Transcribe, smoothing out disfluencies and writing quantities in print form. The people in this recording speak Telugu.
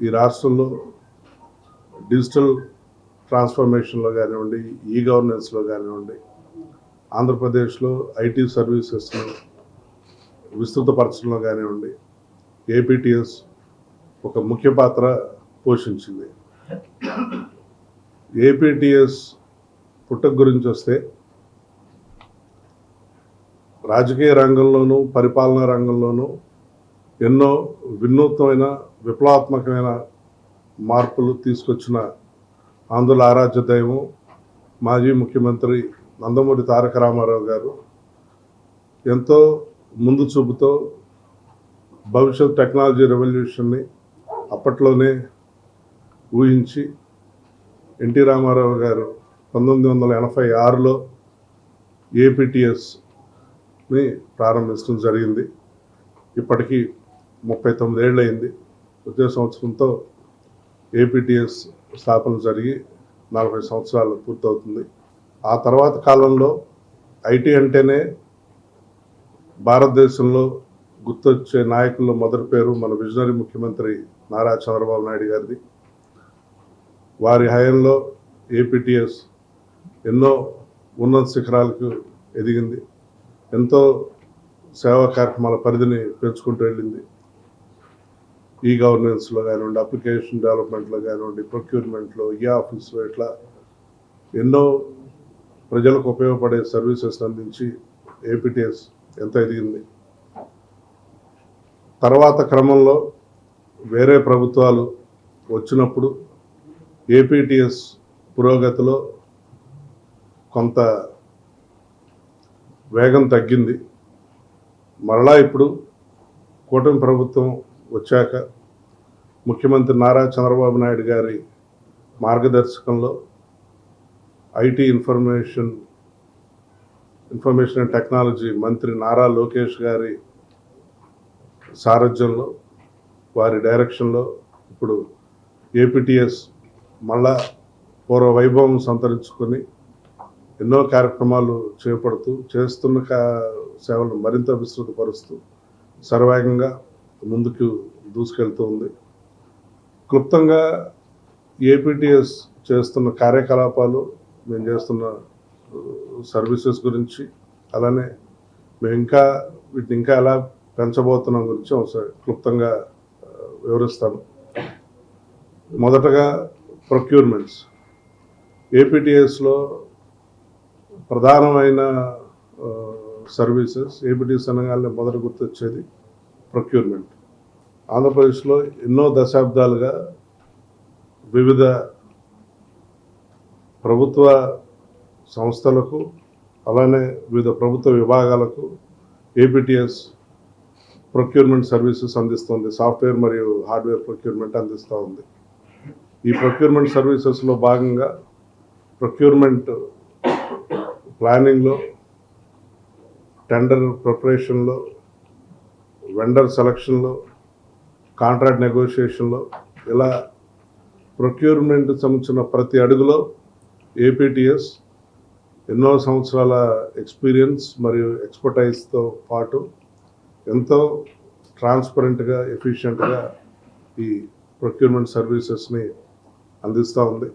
ఈ రాష్ట్రంలో డిజిటల్ ట్రాన్స్ఫర్మేషన్లో కానివ్వండి, ఈ గవర్నెన్స్లో కానివ్వండి, ఆంధ్రప్రదేశ్లో ఐటీ సర్వీసెస్ను విస్తృతపరచడంలో కానివ్వండి, ఏపీటీఎస్ ఒక ముఖ్య పాత్ర పోషించింది. ఏపీటీఎస్ పుట్టుక గురించి వస్తే రాజకీయ రంగంలోనూ పరిపాలనా రంగంలోనూ ఎన్నో వినూత్నమైన విప్లవాత్మకమైన మార్పులు తీసుకొచ్చిన ఆంధ్రుల ఆరాధ్య దైవం మాజీ ముఖ్యమంత్రి నందమూరి తారక రామారావు గారు ఎంతో ముందు చూపుతో భవిష్యత్ టెక్నాలజీ రెవల్యూషన్ని అప్పట్లోనే ఊహించి ఎన్టీ రామారావు గారు 1986లో ఏపీటీఎస్ని ప్రారంభించడం జరిగింది. ఇప్పటికీ 39 ఏళ్ళు అయింది. వచ్చే సంవత్సరంతో ఏపీటీఎస్ స్థాపన జరిగి 40 సంవత్సరాలు పూర్తవుతుంది. ఆ తర్వాత కాలంలో ఐటీ అంటేనే భారతదేశంలో గుర్తొచ్చే నాయకుల్లో మొదటి పేరు మన విజనరీ ముఖ్యమంత్రి నారా చంద్రబాబు నాయుడు గారిది. వారి హయాంలో ఏపీటీఎస్ ఎన్నో ఉన్నత శిఖరాలకు ఎదిగింది. ఎంతో సేవా కార్యక్రమాల పరిధిని పెంచుకుంటూ వెళ్ళింది. ఈ గవర్నెన్స్లో కానివ్వండి, అప్లికేషన్ డెవలప్మెంట్లో కానివ్వండి, ప్రొక్యూర్మెంట్లో, ఈ ఆఫీస్లో ఇట్లా ఎన్నో ప్రజలకు ఉపయోగపడే సర్వీసెస్ అందించి ఏపీటీఎస్ ఎంత ఎదిగింది. తర్వాత క్రమంలో వేరే ప్రభుత్వాలు వచ్చినప్పుడు ఏపీటీఎస్ పురోగతిలో కొంత వేగం తగ్గింది. మరలా ఇప్పుడు కూటమి ప్రభుత్వం వచ్చాక ముఖ్యమంత్రి నారా చంద్రబాబు నాయుడు గారి మార్గదర్శకంలో ఐటీ ఇన్ఫర్మేషన్ అండ్ టెక్నాలజీ మంత్రి నారా లోకేష్ గారి సారథ్యంలో, వారి డైరెక్షన్లో ఇప్పుడు ఏపీటీఎస్ మళ్ళా పూర్వ వైభవం సంతరించుకొని ఎన్నో కార్యక్రమాలు చేపడుతూ చేస్తున్న సేవలను మరింత విస్తృతపరుస్తూ సర్వేగంగా ముందుకు దూసుకెళ్తూ ఉంది. క్లుప్తంగా ఏపీటీఎస్ చేస్తున్న కార్యకలాపాలు, మేము చేస్తున్న సర్వీసెస్ గురించి, అలానే మేము వీటిని ఇంకా ఎలా పెంచబోతున్నాం గురించి ఒకసారి క్లుప్తంగా వివరిస్తాను. మొదటగా ప్రొక్యూర్మెంట్స్. ఏపీటీఎస్లో ప్రధానమైన సర్వీసెస్, ఏపీటీఎస్ అనగానే మొదట గుర్తొచ్చేది ప్రొక్యూర్మెంట్. ఆంధ్రప్రదేశ్లో ఎన్నో దశాబ్దాలుగా వివిధ ప్రభుత్వ సంస్థలకు, అలానే వివిధ ప్రభుత్వ విభాగాలకు ఏపీటీఎస్ ప్రొక్యూర్మెంట్ సర్వీసెస్ అందిస్తుంది. సాఫ్ట్వేర్ మరియు హార్డ్వేర్ ప్రొక్యూర్మెంట్ అందిస్తూ ఉంది. ఈ ప్రొక్యూర్మెంట్ సర్వీసెస్లో భాగంగా ప్రొక్యూర్మెంట్ ప్లానింగ్లో, టెండర్ ప్రిపరేషన్లో, వెండర్ సెలక్షన్లో, కాంట్రాక్ట్ నెగోషియేషన్లో, ఇలా ప్రొక్యూర్మెంట్ సంబంధించిన ప్రతి అడుగులో ఏపీటీఎస్ ఎన్నో సంవత్సరాల ఎక్స్పీరియన్స్ మరియు ఎక్స్పర్టైజ్తో పాటు ఎంతో ట్రాన్స్పరెంట్గా, ఎఫిషియెంట్గా ఈ ప్రొక్యూర్మెంట్ సర్వీసెస్ని అందిస్తూ ఉంది.